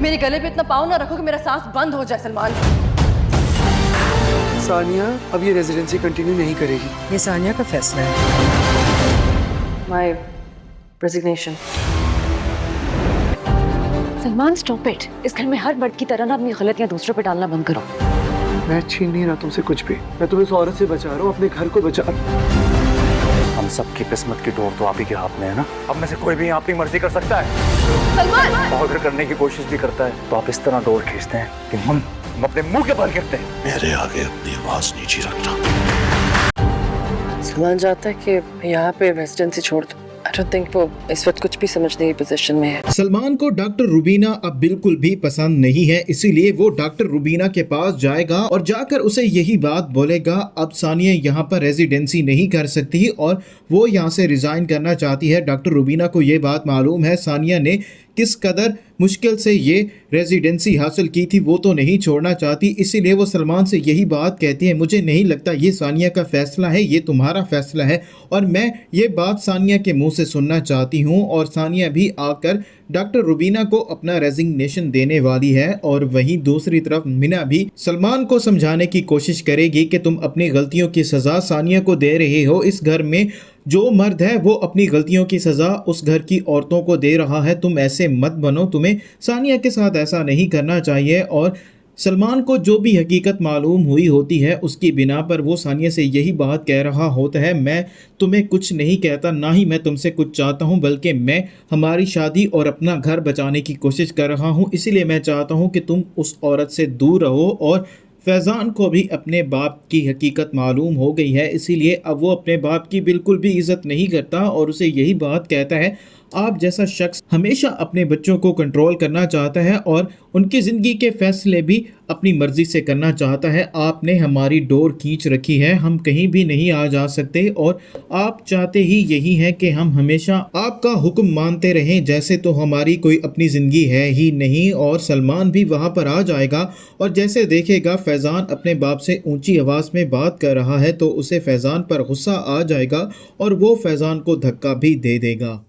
मेरे गले पे इतना पाँव ना रखो कि मेरा सांस बंद हो जाए सलमान। सानिया अब ये रेजिडेंसी कंटिन्यू नहीं करेगी। ये सानिया का फैसला है। My resignation. Salman stop it. इस घर में हर मर्द की तरह ना अपनी गलतियां दूसरों पे डालना बंद करो। मैं छीन नहीं रहा तुमसे कुछ भी, मैं तुम्हें इस औरत से बचा रहा हूँ, अपने घर को बचा रहा हूँ। हम सबकी किस्मत की डोर तो आप ही के हाथ में है ना। अब में से कोई भी अपनी मर्जी कर सकता है। सलमान! और अगर करने की कोशिश भी करता है तो आप इस तरह डोर खींचते हैं कि हम अपने मुंह के बल गिरते हैं। मेरे आगे अपनी आवाज नीची रखना। सलमान चाहता है कि यहाँ पे रेजिडेंसी छोड़ दो। I don't think वो इस वक्त कुछ भी समझने की पोजीशन में है। सलमान को डॉक्टर रुबीना अब बिल्कुल भी पसंद नहीं है, इसीलिए वो डॉक्टर रुबीना के पास जाएगा और जाकर उसे यही बात बोलेगा। अब सानिया यहाँ पर रेजिडेंसी नहीं कर सकती और वो यहाँ से रिजाइन करना चाहती है। डॉक्टर रुबीना को ये बात मालूम है सानिया ने किस कदर मुश्किल से ये रेजिडेंसी हासिल की थी, वो तो नहीं छोड़ना चाहती, इसीलिए वो सलमान से यही बात कहती है, मुझे नहीं लगता ये सानिया का फैसला है, ये तुम्हारा फैसला है और मैं ये बात सानिया के मुंह से सुनना चाहती हूँ। और सानिया भी आकर डॉक्टर रुबीना को अपना रेजिग्नेशन देने वाली है। और वहीं दूसरी तरफ मिना भी सलमान को समझाने की कोशिश करेगी कि तुम अपनी गलतियों की सज़ा सानिया को दे रहे हो। इस घर में जो मर्द है वो अपनी गलतियों की सज़ा उस घर की औरतों को दे रहा है, तुम ऐसे मत बनो, तुम्हें सानिया के साथ ऐसा नहीं करना चाहिए। और सलमान को जो भी हकीकत मालूम हुई होती है उसकी बिना पर वो सानिया से यही बात कह रहा होता है, मैं तुम्हें कुछ नहीं कहता, ना ही मैं तुमसे कुछ चाहता हूँ, बल्कि मैं हमारी शादी और अपना घर बचाने की कोशिश कर रहा हूँ, इसीलिए मैं चाहता हूँ कि तुम उस औरत से दूर रहो। और फैज़ान को भी अपने बाप की हकीकत मालूम हो गई है, इसीलिए अब वो अपने बाप की बिल्कुल भी इज़्ज़त नहीं करता और उसे यही बात कहता है, आप जैसा शख्स हमेशा अपने बच्चों को कंट्रोल करना चाहता है और उनकी ज़िंदगी के फ़ैसले भी अपनी मर्ज़ी से करना चाहता है। आपने हमारी डोर खींच रखी है, हम कहीं भी नहीं आ जा सकते और आप चाहते ही यही है कि हम हमेशा आपका हुक्म मानते रहें, जैसे तो हमारी कोई अपनी ज़िंदगी है ही नहीं। और सलमान भी वहाँ पर आ जाएगा और जैसे देखेगा फैज़ान अपने बाप से ऊंची आवाज़ में बात कर रहा है तो उसे फैज़ान पर गुस्सा आ जाएगा और वो फैज़ान को धक्का भी दे देगा।